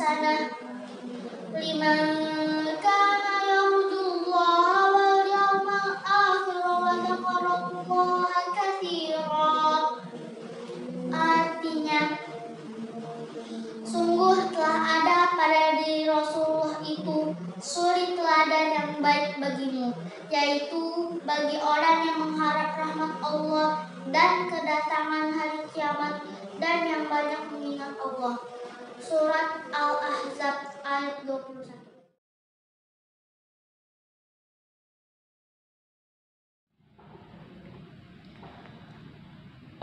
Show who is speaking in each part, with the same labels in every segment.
Speaker 1: hasanah liman kana yarjullaha wal yawmal akhir wa dzakarallaha katsira. Artinya, sungguh telah ada pada diri Rasulullah itu suri teladan yang baik bagimu, yaitu bagi orang yang mengharap rahmat Allah dan kedatangan hari kiamat dan yang banyak mengingat Allah. Surat Al-Ahzab ayat 21.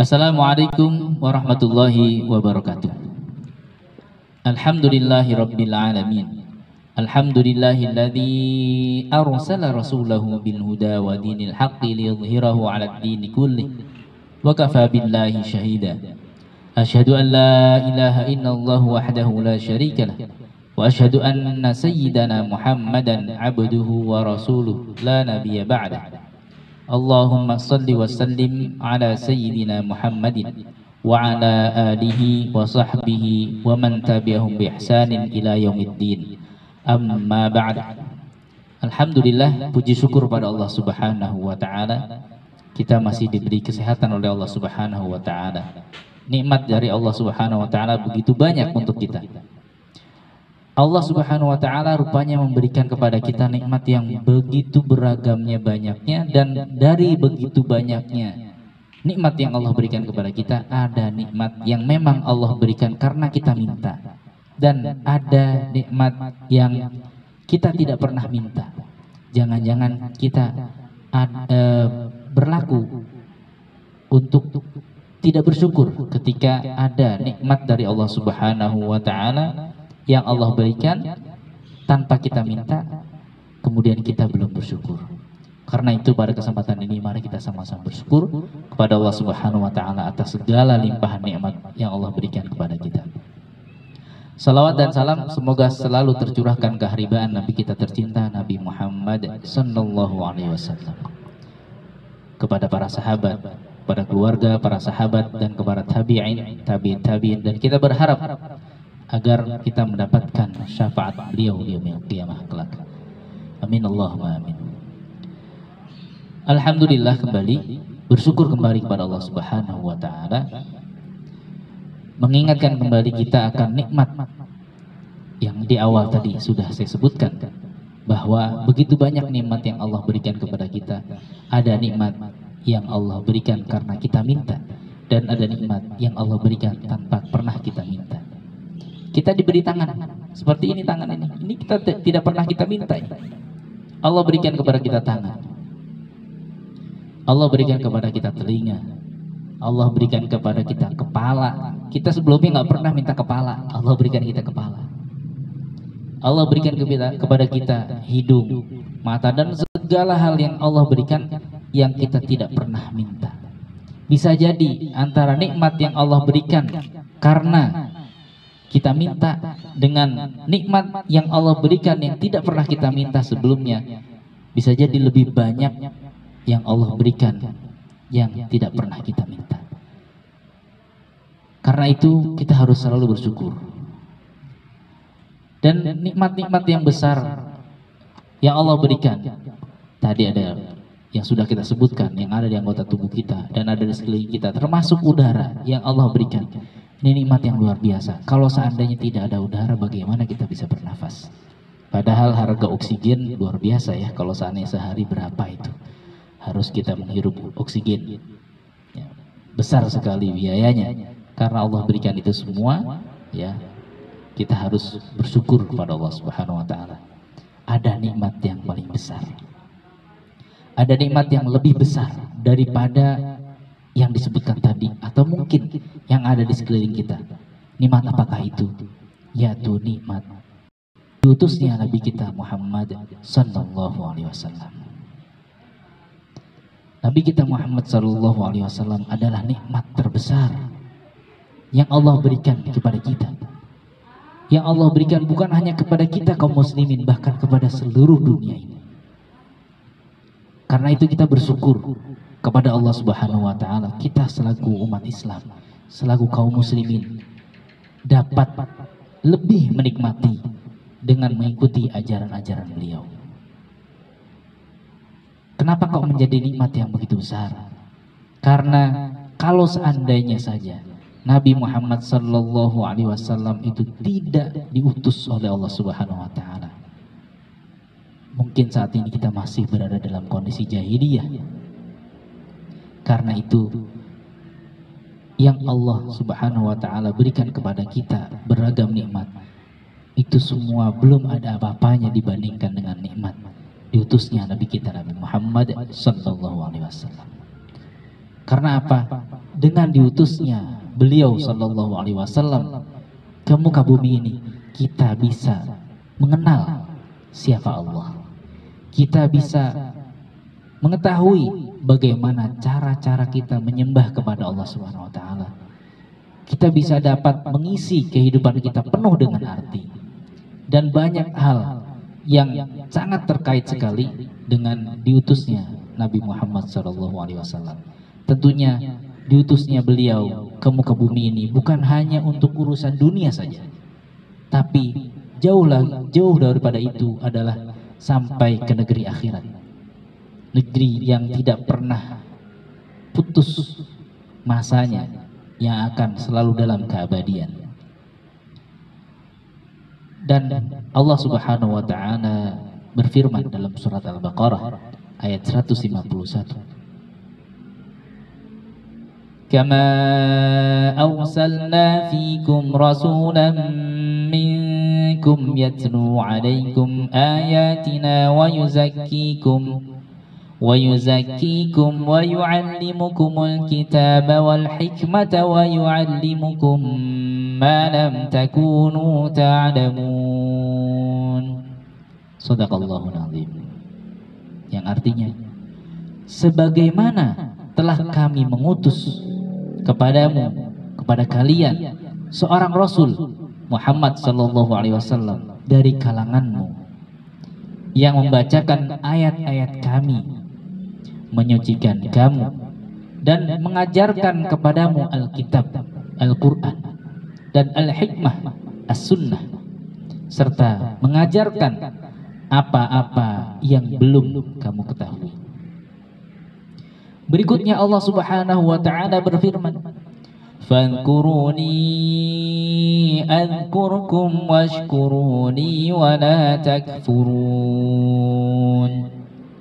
Speaker 2: Assalamualaikum warahmatullahi wabarakatuh. Alhamdulillahi rabbil alamin. Alhamdulillahilladzi arsala rasulahu bil huda wa dinil haqqi liyudhhirahu 'alad dini kullih wa kafa billahi shahida. Asyhadu an la ilaha illallah wahdahu la syarika lah wa asyhadu anna sayyidana Muhammadan 'abduhu wa rasuluhu la nabiyya ba'dah. Allahumma salli wa sallim ala sayyidina Muhammadin wa ala alihi wa sahbihi wa man tabi'ahum bi ihsanin ila yaumiddin. Amma ba'd. Alhamdulillah, puji syukur pada Allah Subhanahu wa taala. Kita masih diberi kesehatan oleh Allah Subhanahu wa taala. Nikmat dari Allah Subhanahu wa taala begitu banyak untuk kita. Allah Subhanahu wa taala rupanya memberikan kepada kita nikmat yang begitu beragamnya banyaknya, dan dari begitu banyaknya nikmat yang Allah berikan kepada kita, ada nikmat yang memang Allah berikan karena kita minta, dan ada nikmat yang kita tidak pernah minta. Jangan-jangan kita berlaku untuk tidak bersyukur ketika ada nikmat dari Allah Subhanahu wa taala yang Allah berikan tanpa kita minta, kemudian kita belum bersyukur. Karena itu pada kesempatan ini mari kita sama-sama bersyukur kepada Allah Subhanahu wa taala atas segala limpahan nikmat yang Allah berikan kepada kita. Salawat dan salam semoga selalu tercurahkan keharibaan Nabi kita tercinta Nabi Muhammad sallallahu alaihi wasallam, kepada para sahabat, kepada keluarga para sahabat, dan kepada tabi'in, tabi'in, dan kita berharap agar kita mendapatkan syafaat beliau di yaumil qiyamah kelak. Amin Allahumma amin. Alhamdulillah, kembali bersyukur kembali kepada Allah Subhanahu wa taala, mengingatkan kembali kita akan nikmat yang di awal tadi sudah saya sebutkan, bahwa begitu banyak nikmat yang Allah berikan kepada kita. Ada nikmat yang Allah berikan karena kita minta, dan ada nikmat yang Allah berikan tanpa pernah kita minta. Kita diberi tangan seperti ini, tangan ini kita tidak pernah kita minta. Allah berikan kepada kita tangan, Allah berikan kepada kita telinga, Allah berikan kepada kita kepala. Kita sebelumnya nggak pernah minta kepala, Allah berikan kita kepala. Allah berikan kepada kita hidung, mata, dan segala hal yang Allah berikan yang kita tidak pernah minta. Bisa jadi antara nikmat yang Allah berikan karena kita minta, dengan nikmat yang Allah berikan yang tidak pernah kita minta sebelumnya, bisa jadi lebih banyak yang Allah berikan yang tidak pernah kita minta. Karena itu kita harus selalu bersyukur. Dan nikmat-nikmat yang besar yang Allah berikan, tadi ada yang sudah kita sebutkan, yang ada di anggota tubuh kita dan ada di sekeliling kita, termasuk udara yang Allah berikan. Ini nikmat yang luar biasa. Kalau seandainya tidak ada udara, bagaimana kita bisa bernafas? Padahal harga oksigen luar biasa ya. Kalau seandainya sehari berapa itu harus kita menghirup oksigen ya, besar sekali biayanya. Karena Allah berikan itu semua ya, kita harus bersyukur kepada Allah Subhanahu wa taala. Ada nikmat yang paling besar, ada nikmat yang lebih besar daripada yang disebutkan tadi, atau mungkin yang ada di sekeliling kita. Nikmat apakah itu? Yaitu nikmat diutusnya Nabi kita Muhammad sallallahu alaihi wasallam. Nabi kita Muhammad sallallahu alaihi wasallam adalah nikmat terbesar yang Allah berikan kepada kita. Yang Allah berikan bukan hanya kepada kita kaum muslimin, bahkan kepada seluruh dunia ini. Karena itu kita bersyukur kepada Allah Subhanahu wa taala, kita selaku umat Islam, selaku kaum muslimin dapat lebih menikmati dengan mengikuti ajaran-ajaran beliau. Kenapa kok menjadi nikmat yang begitu besar? Karena kalau seandainya saja Nabi Muhammad sallallahu alaihi wasallam itu tidak diutus oleh Allah Subhanahu wa taala, mungkin saat ini kita masih berada dalam kondisi jahiliyah. Karena itu yang Allah Subhanahu wa taala berikan kepada kita beragam nikmat, itu semua belum ada apa-apanya dibandingkan dengan nikmat diutusnya Nabi kita Nabi Muhammad sallallahu alaihi wasallam. Karena apa? Dengan diutusnya beliau sallallahu alaihi wasallam ke muka bumi ini, kita bisa mengenal siapa Allah. Kita bisa mengetahui bagaimana cara-cara kita menyembah kepada Allah Subhanahu wa taala. Kita bisa dapat mengisi kehidupan kita penuh dengan arti. Dan banyak hal yang sangat terkait sekali dengan diutusnya Nabi Muhammad SAW. Tentunya diutusnya beliau ke muka bumi ini bukan hanya untuk urusan dunia saja, tapi jauh daripada itu adalah sampai ke negeri akhirat, negeri yang tidak pernah putus masanya, yang akan selalu dalam keabadian. Dan Allah Subhanahu wa taala berfirman dalam surat Al-Baqarah ayat 151. Kama arsalna fikum rasulan minkum yatlu alaikum ayatina wa yuzakkikum wa yu'allimukumul kitaba wal hikmata wa yu'allimukum ma lam takunu ta'lamun. Shadaqallahul azim. Yang artinya, sebagaimana telah kami mengutus kepadamu, kepada kalian seorang Rasul Muhammad sallallahu alaihi wasallam dari kalanganmu, yang membacakan ayat-ayat kami, menyucikan kamu, dan mengajarkan kepadamu Alkitab, Al-Quran, dan Al-Hikmah, As-Sunnah, serta mengajarkan apa-apa yang belum kamu ketahui. Berikutnya Allah Subhanahu wa taala berfirman, "Fadhkuruni adzkurkum washkuruni wa la takfurun."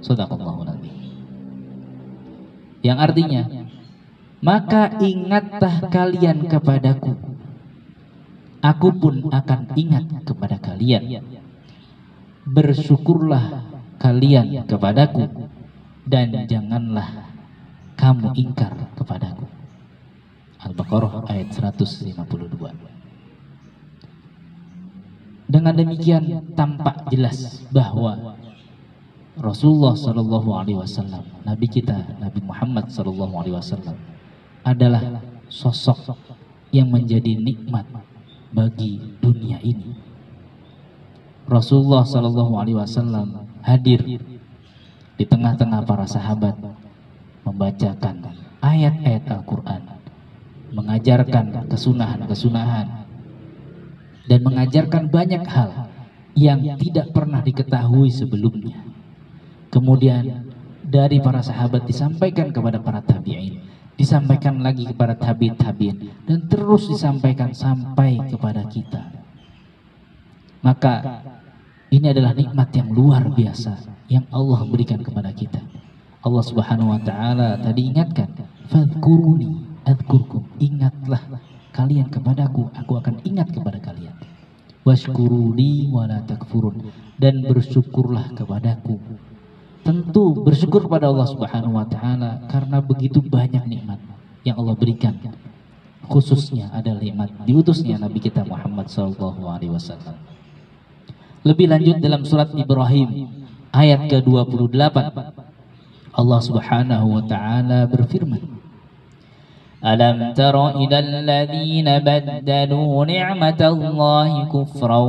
Speaker 2: Shadaqallahul azim. Yang artinya, maka ingatlah kalian kepadaku, aku pun akan ingat kepada kalian. Bersyukurlah kalian kepadaku, dan janganlah kamu ingkar kepadaku. Al-Baqarah ayat 152. Dengan demikian tampak jelas bahwa Rasulullah Shallallahu Alaihi Wasallam, Nabi kita Nabi Muhammad Shallallahu Alaihi Wasallam adalah sosok yang menjadi nikmat bagi dunia ini. Rasulullah Shallallahu Alaihi Wasallam hadir di tengah-tengah para sahabat, membacakan ayat-ayat Al-Quran, mengajarkan kesunahan-kesunahan, dan mengajarkan banyak hal yang tidak pernah diketahui sebelumnya. Kemudian dari para sahabat disampaikan kepada para tabi'in, disampaikan lagi kepada tabi'in, dan terus disampaikan sampai kepada kita. Maka ini adalah nikmat yang luar biasa yang Allah berikan kepada kita. Allah Subhanahu wa taala tadi ingatkan, "Fadhkuruni adzkurkum." Ingatlah kalian kepadaku, aku akan ingat kepada kalian. "Washkuruni wa la takfurun." Dan bersyukurlah kepadaku. Tentu bersyukur kepada Allah Subhanahu wa taala karena begitu banyak nikmat yang Allah berikan. Khususnya adalah nikmat diutusnya Nabi kita Muhammad sallallahu alaihi wasallam. Lebih lanjut dalam surat Ibrahim ayat ke-28, Allah Subhanahu wa taala berfirman, "Alam tara ilal ladzina baddalu ni'matallahi kufran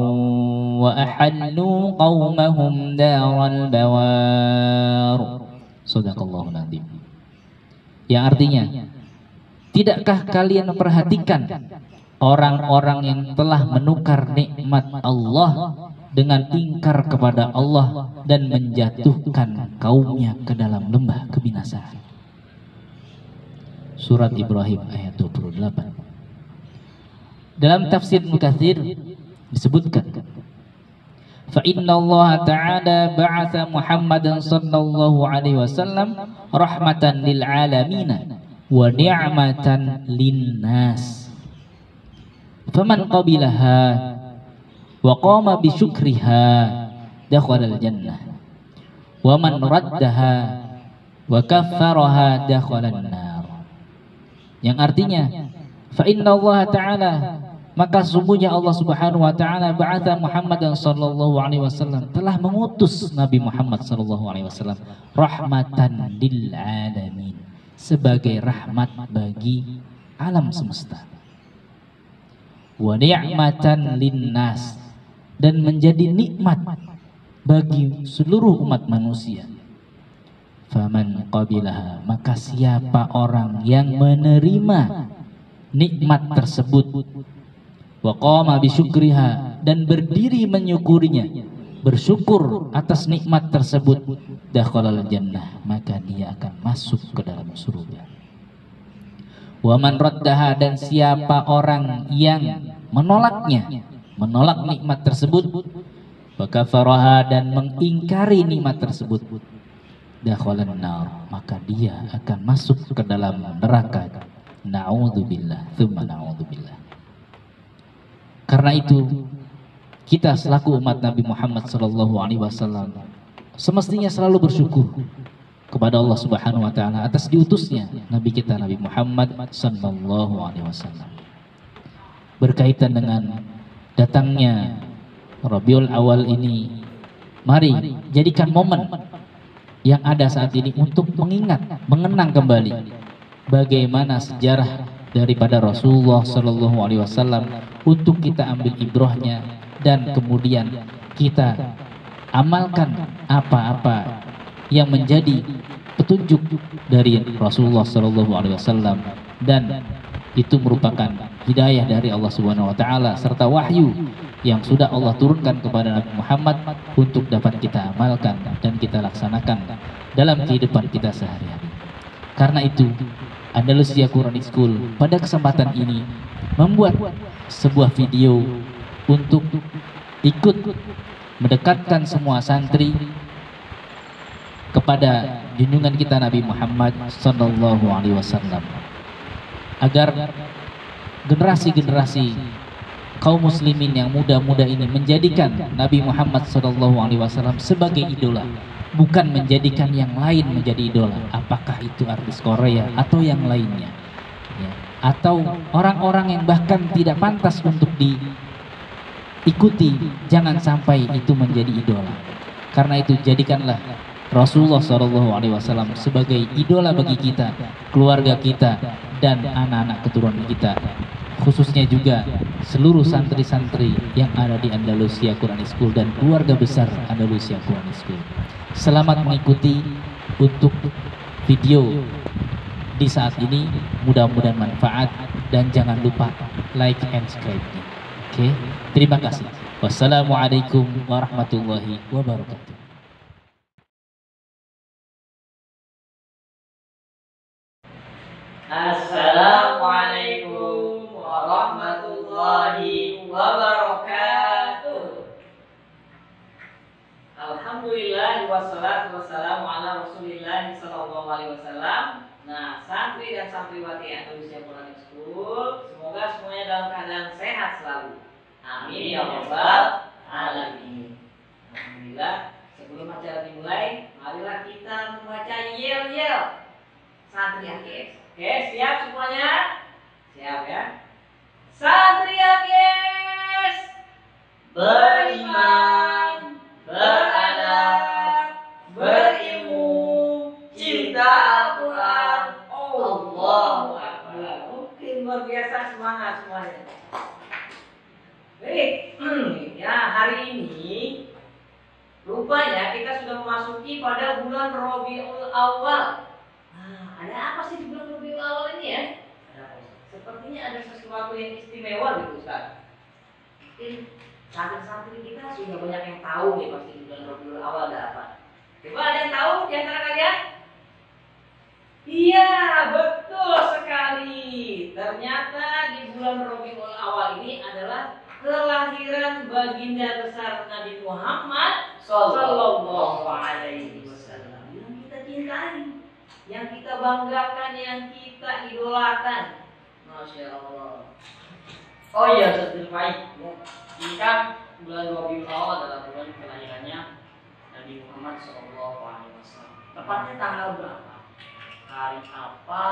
Speaker 2: wa ahallu qaumahum daral bawar." Shadaqallahul azim. Yang artinya, tidakkah kalian memperhatikan orang-orang yang telah menukar nikmat Allah dengan ingkar kepada Allah dan menjatuhkan kaumnya ke dalam lembah kebinasaan. Surat Ibrahim ayat 28. Dalam tafsir Mukatsir disebutkan, fa inna Allah ta'ala ba'atha Muhammadan sallallahu alaihi wasallam rahmatan lil alamin wa ni'matan linnas. Faman qabilaha wa qama bi syukriha dakhala al jannah wa man raddaha wa kaffaraha dakhala an nar. Yang artinya, fa inna Allah ta'ala, maka sesungguhnya Allah Subhanahu wa taala ba'atha Muhammadan sallallahu alaihi wasallam, telah mengutus Nabi Muhammad sallallahu alaihi wasallam rahmatan lil alamin, sebagai rahmat bagi alam semesta. Wa ni'matan linnas, dan menjadi nikmat bagi seluruh umat manusia. Faman qabilaha, maka siapa orang yang menerima nikmat tersebut, wa qama bi syukriha, dan berdiri menyukurinya, bersyukur atas nikmat tersebut, dakhalal jannah, maka dia akan masuk ke dalam surga. Wa man raddaha, dan siapa orang yang menolaknya, menolak nikmat tersebut, wa kafaraha, dan mengingkari nikmat tersebut, dakhalan nar, maka dia akan masuk ke dalam neraka. Na'udzubillah, tsumma na'udzubillah. Karena itu, kita selaku umat Nabi Muhammad sallallahu alaihi wasallam semestinya selalu bersyukur kepada Allah Subhanahu wa taala atas diutusnya Nabi kita Nabi Muhammad sallallahu alaihi wasallam. Berkaitan dengan datangnya Rabiul Awal ini, mari jadikan momen yang ada saat ini untuk mengingat, mengenang kembali bagaimana sejarah daripada Rasulullah Shallallahu Alaihi Wasallam, untuk kita ambil ibrahnya dan kemudian kita amalkan apa-apa yang menjadi petunjuk dari Rasulullah Shallallahu Alaihi Wasallam, dan itu merupakan hidayah dari Allah Subhanahu Wa Taala serta wahyu yang sudah Allah turunkan kepada Nabi Muhammad untuk dapat kita amalkan dan kita laksanakan dalam kehidupan kita sehari-hari. Karena itu, Andalusia Quranic School pada kesempatan ini membuat sebuah video untuk ikut mendekatkan semua santri kepada junjungan kita Nabi Muhammad sallallahu alaihi wasallam, agar generasi-generasi kaum muslimin yang muda-muda ini menjadikan Nabi Muhammad SAW sebagai idola, bukan menjadikan yang lain menjadi idola, apakah itu artis Korea atau yang lainnya, ya, atau orang-orang yang bahkan tidak pantas untuk diikuti. Jangan sampai itu menjadi idola. Karena itu, jadikanlah Rasulullah SAW sebagai idola bagi kita, keluarga kita, dan anak-anak keturunan kita, khususnya juga seluruh santri-santri yang ada di Andalusia Quranic School dan keluarga besar Andalusia Quranic School. Selamat mengikuti untuk video di saat ini, mudah-mudahan manfaat, dan jangan lupa like and subscribe. Oke, terima kasih. Wassalamualaikum warahmatullahi wabarakatuh.
Speaker 3: Assalamualaikum warahmatullahi wabarakatuh. Alhamdulillah wassalatu wassalamu ala Rasulillah sallallahu alaihi wasallam. Nah, santri dan santriwati Andalusia Quranic School, semoga semuanya dalam keadaan sehat selalu. Amin ya rabbal alamin. Alhamdulillah, sebelum acara dimulai, marilah kita membaca yel-yel santri AKS. Oke, siap semuanya? Siap ya? Santri AKS beriman, beradab, berilmu, cinta Al-Quran. Allahu Akbar. Mungkin luar biasa, semangat semuanya. Baik, ya, hari ini rupanya kita sudah memasuki pada bulan Rabiul Awal. Ada apa sih di bulan Rabiul Awal ini ya? Ada apa? sepertinya ada sesuatu yang istimewa gitu Ustaz. Mungkin santri-santri kita sudah banyak yang tahu nih pasti di bulan Rabiul Awal ada apa. Coba ada yang tahu di antara kalian? Iya, betul sekali. Ternyata di bulan Rabiul Awal ini adalah kelahiran baginda besar Nabi Muhammad Sallallahu Alaihi Wasallam yang kita cintai, yang kita banggakan, yang kita idolakan. Masya Allah. Oh iya, Ustaz baik. Ini kan bulan Rabiul Awal adalah bulan kelahirannya Nabi Muhammad Sallallahu Alaihi Wasallam. Tepatnya tanggal berapa? Hari apa?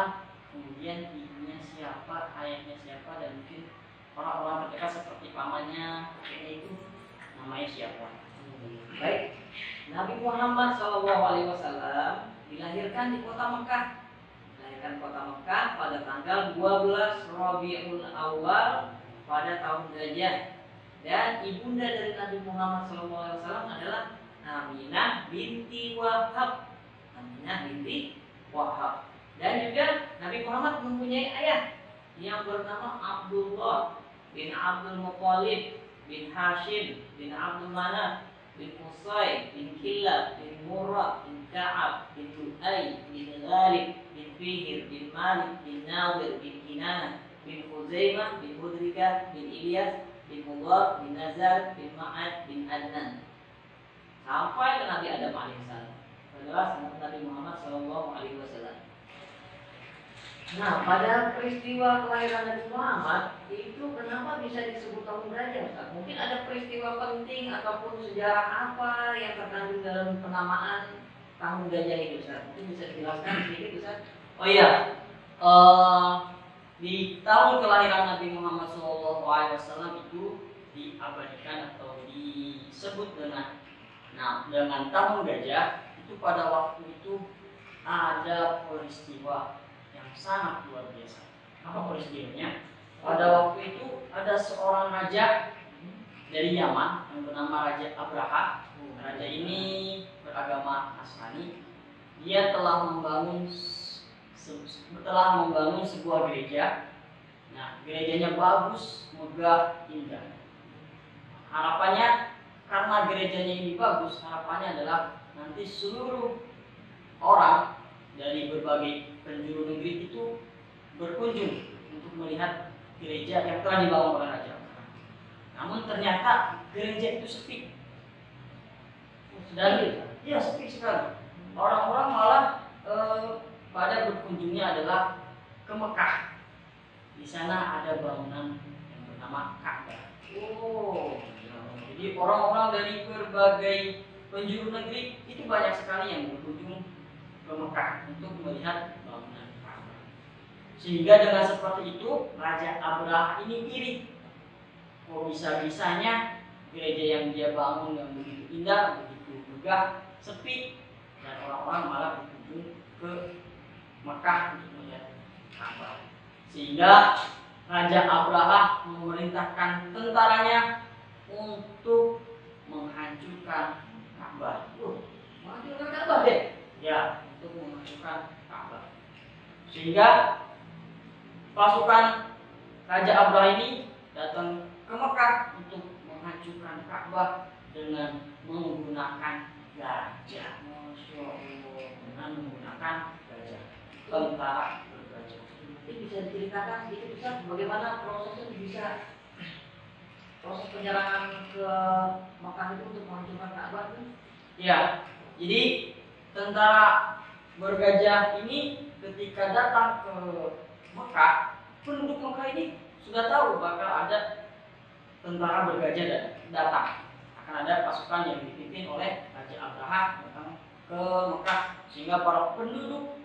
Speaker 3: Kemudian ibunya siapa? Ayahnya siapa? Dan mungkin orang-orang terdekat seperti pamannya, kakeknya itu namanya siapa? Baik. Nabi Muhammad Sallallahu Alaihi Wasallam dilahirkan di kota Mekah. Dilahirkan kota Mekah pada tanggal 12 Rabiul Awal pada tahun Gajah. Dan ibunda dari Nabi Muhammad SAW adalah Aminah binti Wahab. Aminah binti Wahab. Dan juga Nabi Muhammad mempunyai ayah yang bernama Abdullah bin Abdul Muttalib bin Hashim bin Abdul Manaf bin Qusay bin Kilab bin Murrah bin Ka'ab bin Lu'ay bin Ghalib bin Fihir bin Malik bin Nawir bin Kinanah bin Khuzaimah bin Mudrikah bin Ilyas bin Mudhar bin Nazar bin Ma'ad bin Adnan sampai ke Nabi Adam alaihissalam. Adalah sanad Nabi Muhammad sallallahu alaihi wasallam. Nah, pada peristiwa kelahiran Nabi Muhammad itu kenapa bisa disebut tahun gajah, Ustaz? Mungkin ada peristiwa penting ataupun sejarah apa yang terkandung dalam penamaan tahun gajah ini, Ustaz? Mungkin bisa dijelaskan sedikit, Ustaz? Oh iya, di tahun kelahiran Nabi Muhammad SAW itu diabadikan atau disebut dengan tahun gajah. Itu pada waktu itu ada peristiwa yang sangat luar biasa. Apa peristiwanya? Pada waktu itu ada seorang raja dari Yaman yang bernama Raja Abraha. Raja ini beragama Nasrani. Dia telah membangun sebuah gereja. Nah, gerejanya bagus, megah, indah. Harapannya karena gerejanya ini bagus, harapannya adalah nanti seluruh orang dari berbagai penjuru negeri itu berkunjung untuk melihat gereja yang telah dibangun oleh raja. Namun ternyata gereja itu sepi. Dan ya sepi sekali. Orang-orang malah pada berkunjungnya adalah ke Mekah. Di sana ada bangunan yang bernama Ka'bah. Jadi orang-orang dari berbagai penjuru negeri itu banyak sekali yang berkunjung ke Mekah untuk melihat bangunan Ka'bah. Sehingga dengan seperti itu Raja Abraha ini iri. Kok bisa-bisanya gereja yang dia bangun yang begitu indah, begitu megah, sepi, dan orang-orang malah berkunjung ke Mekah untuk melihat Ka'bah. Sehingga Raja Abraha memerintahkan tentaranya untuk menghancurkan Ka'bah. Menghancurkan Ka'bah deh. Ya, untuk menghancurkan Ka'bah. Sehingga pasukan Raja Abraha ini datang ke Mekah untuk menghancurkan Ka'bah dengan menggunakan gajah. Masya Allah, dengan menggunakan gajah. Tentara bergajah. Ini bisa diceritakan sedikit Ustaz bagaimana prosesnya bisa proses penyerangan ke Mekah itu untuk menghancurkan Ka'bah itu? Ya, jadi tentara bergajah ini ketika datang ke Mekah, penduduk Mekah ini sudah tahu bakal ada tentara bergajah datang. Akan ada pasukan yang dipimpin oleh Raja Abraha datang ke Mekah, sehingga para penduduk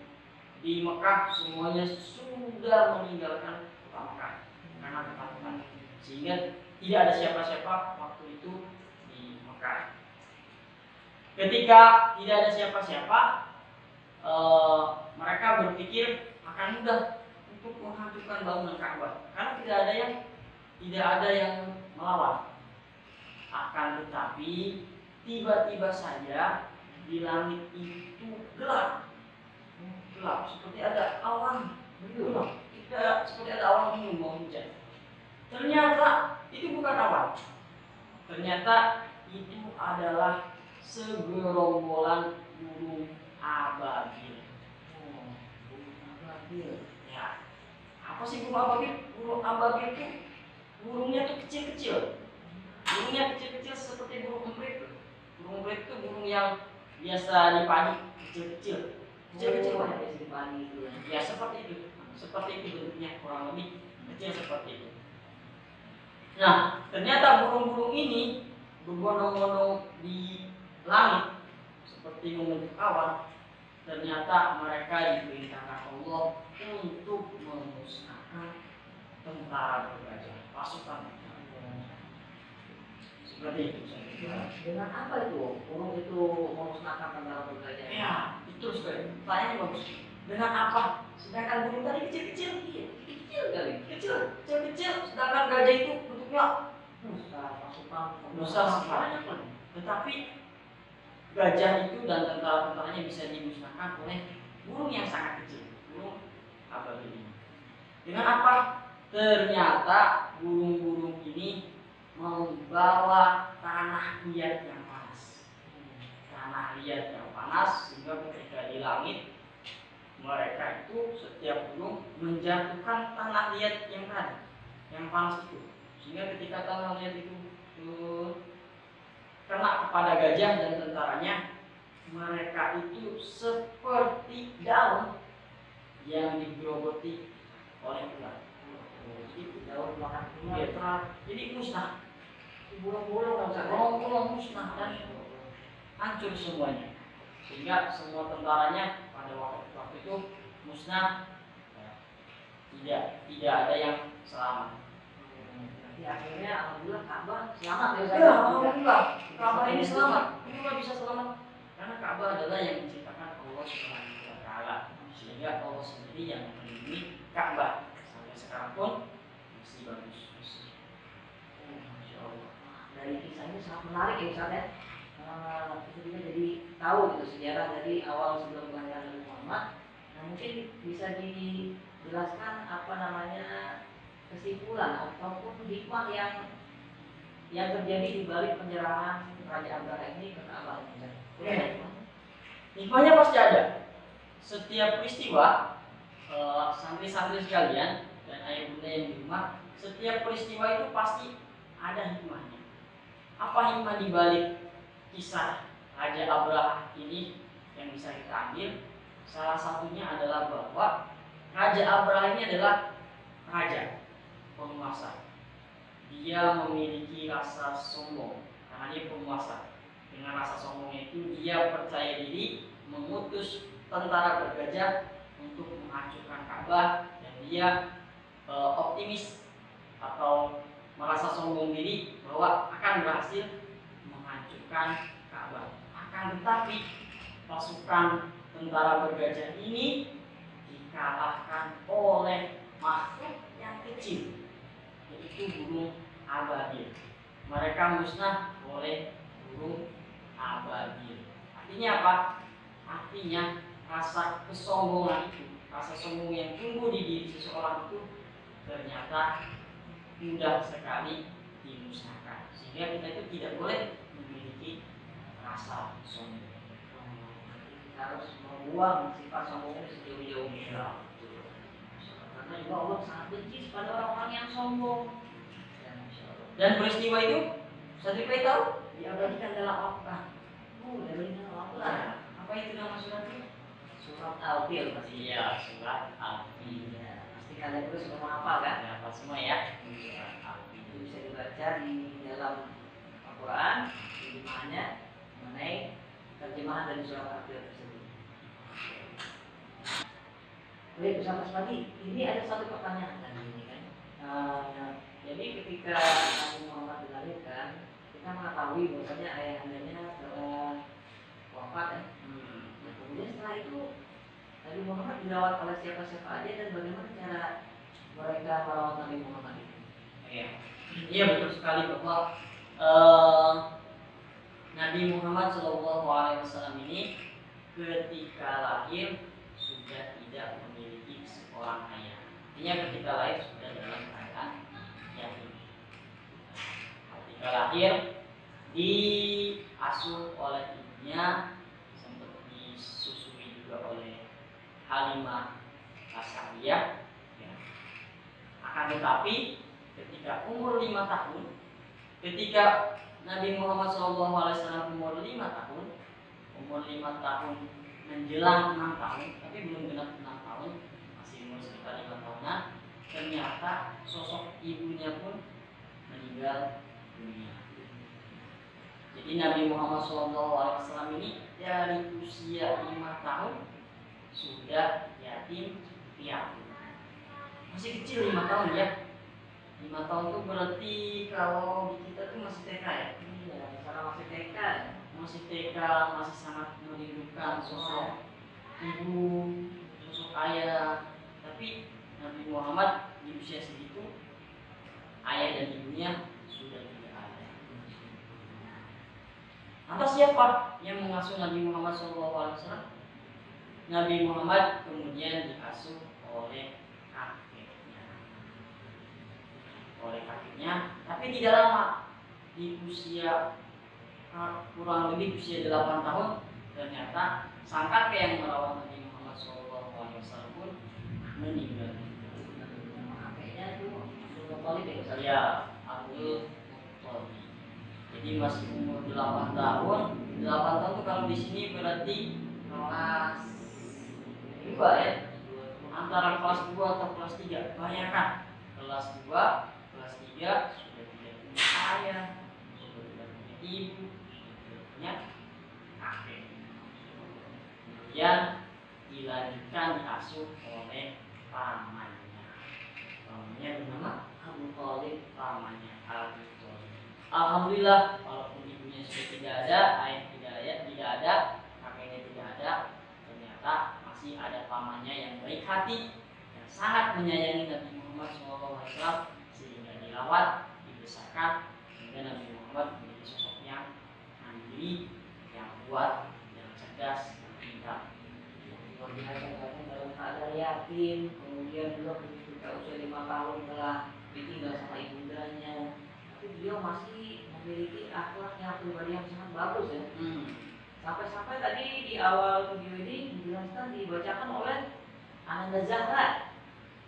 Speaker 3: di Mekah semuanya sudah meninggalkan kota Mekah karena ketakutan, sehingga tidak ada siapa-siapa waktu itu di Mekah. Ketika tidak ada siapa-siapa, mereka berpikir akan mudah untuk menghancurkan bangunan Ka'bah karena tidak ada yang melawan. Akan tetapi tiba-tiba saja di langit itu gelap seperti ada awan gelap. Itu seperti ada awan dingin mau hujan. Ternyata itu bukan awan. Ternyata itu adalah segerombolan burung ababil. Oh, burung ababil. Ya. Apa sih burung ababil? Burung ababil itu burungnya tuh kecil-kecil. Burungnya kecil-kecil seperti burung emprit. Burung emprit itu burung yang biasa di padi, kecil-kecil. Kecil-kecil banyak biasa di padi itu. Ya seperti itu. Seperti itu bentuknya, kurang lebih kecil seperti itu. Nah, ternyata burung-burung ini berbondong-bondong di langit seperti membentuk awan. Ternyata mereka diperintahkan Allah untuk memusnahkan tentara bergajah, pasukan seperti itu. Dengan apa itu? Burung itu memusnahkan tentara bergajah? Ya, betul sekali. Pertanyaannya bagus. Dengan apa? Sedangkan burung tadi kecil-kecil, kecil kali, kecil-kecil. Sedangkan gajah itu bentuknya besar banyak lagi. Tetapi gajah itu dan tentara-tentaranya bisa dimusnahkan oleh burung yang sangat kecil, burung ababil ini. Dengan apa? Ternyata burung-burung ini membawa tanah liat yang panas. Tanah liat yang panas sehingga ketika di langit mereka itu setiap burung menjatuhkan tanah liat yang tadi, yang panas itu. Sehingga ketika tanah liat itu kena kepada gajah dan tentaranya, mereka itu seperti daun yang digerogoti oleh ular. Itu daun makan ular. Jadi musnah. Bolong-bolong musnah dan hancur semuanya. Sehingga semua tentaranya pada waktu itu musnah. Tidak ada yang selamat. Ya, akhirnya alhamdulillah Ka'bah selamat ya. Alhamdulillah Ka'bah ini selamat. Kenapa bisa selamat? Karena Ka'bah adalah yang diciptakan Allah Subhanahu wa taala. Sehingga Allah sendiri yang melindungi Ka'bah. Sampai sekarang pun masih bagus. Masya Allah. Dari kisah ini sangat menarik ya Ustaz ya. Kita juga jadi tahu gitu sejarah dari awal sebelum kelahiran Nabi Muhammad. Nah, mungkin bisa dijelaskan apa namanya kesimpulan ataupun hikmah yang terjadi di balik penyerangan Raja Abraha ini ke Ka'bah. Hikmahnya pasti ada. Setiap peristiwa santri-santri sekalian dan ayah bunda yang di rumah, setiap peristiwa itu pasti ada hikmahnya. Apa hikmah di balik kisah Raja Abraha ini yang bisa kita ambil? Salah satunya adalah bahwa Raja Abraha ini adalah raja, penguasa. Dia memiliki rasa sombong karena dia penguasa. Dengan rasa sombongnya itu dia percaya diri mengutus tentara bergajah untuk menghancurkan Ka'bah, dan dia optimis atau merasa sombong diri bahwa akan berhasil menghancurkan Ka'bah. Akan tetapi pasukan tentara bergajah ini dikalahkan oleh makhluk yang kecil, yaitu burung ababil. Mereka musnah oleh burung ababil. Artinya apa? Artinya rasa kesombongan itu, rasa sombong yang tumbuh di diri seseorang itu ternyata mudah sekali dimusnahkan. Sehingga kita itu tidak boleh memiliki rasa sombong. Kita harus membuang sifat sombong itu sejauh-jauhnya. Karena juga Allah sangat benci pada orang-orang yang sombong. Dan peristiwa itu saya tahu diabadikan dalam Al-Quran. Diabadikan dalam Al-Quran. Apa itu nama suratnya? Surat Al-Fil. Iya, surat Al-Fil. Ya, pasti kalian itu sudah menghafal kan? Ya, apa semua ya? Surat Al-Fil itu bisa dibaca di dalam Al-Quran. Terjemahannya mengenai terjemahan dari surat Al-Fil tersebut. Baik, bersama lagi. Ini ada satu pertanyaan tadi ini kan. Jadi ketika Nabi Muhammad dilahirkan, kita mengetahui bahwasanya ayahandanya telah wafat ya. Nah, kemudian setelah itu Nabi Muhammad dirawat oleh siapa-siapa aja, dan bagaimana cara mereka merawat Nabi Muhammad itu? Iya betul sekali bahwa Nabi Muhammad SAW ini ketika lahir sudah tidak memiliki seorang ayah. Artinya ketika lahir sudah dalam keadaan yatim. Ketika lahir diasuh oleh ibunya, sempat disusui juga oleh Halimah As-Sa'diyah. Ya. Akan tetapi ketika umur 5 tahun, ketika Nabi Muhammad SAW umur 5 tahun, umur 5 tahun menjelang 6 tahun, tapi belum genap 6 tahun, masih umur sekitar 5 tahunan, ternyata sosok ibunya pun meninggal dunia. Jadi Nabi Muhammad SAW ini dari usia 5 tahun sudah yatim piatu. Masih kecil 5 tahun ya. 5 tahun itu berarti kalau di kita tuh masih TK ya. Iya, misalnya masih TK, masih sangat merindukan sosok ibu, sosok ayah. Tapi Nabi Muhammad di usia segitu, ayah dan ibunya sudah tidak ada. Lantas siapa yang mengasuh Nabi Muhammad SAW? Nabi Muhammad kemudian diasuh oleh kakeknya, tapi tidak lama. Di usia kurang lebih usia 8 tahun, ternyata sang kakek yang merawat Nabi Muhammad SAW pun meninggal. Kakeknya itu Abdul Thalib ya, Abdul Thalib. Jadi masih umur 8 tahun. 8 tahun itu kalau di sini berarti kelas 2 ya. Antara kelas 2 atau kelas 3. Bayangkan, kelas 2, kelas 3 sudah tidak punya ayah, sudah tidak punya ibu, sudah tidak punya kakek. Kemudian dilanjutkan diasuh oleh pamannya. Pamannya bernama Abu Thalib, pamannya Abu Thalib. Alhamdulillah, walaupun ibunya sudah tidak ada, ayah tidak ada, kakeknya tidak ada, ternyata masih ada pamannya yang baik hati, yang sangat menyayangi Nabi Muhammad SAW, sehingga dirawat, dibesarkan, sehingga Nabi Muhammad menjadi sosok yang mandiri, yang kuat, yang cerdas, yang pintar. Luar biasa, dalam keadaan yatim, kemudian juga ketika usia 5 tahun telah ditinggal sama ibundanya, tapi beliau masih memiliki akhlak yang pribadi yang sangat bagus ya. Sampai-sampai tadi di awal video ini dijelaskan, dibacakan oleh Ananda Zahra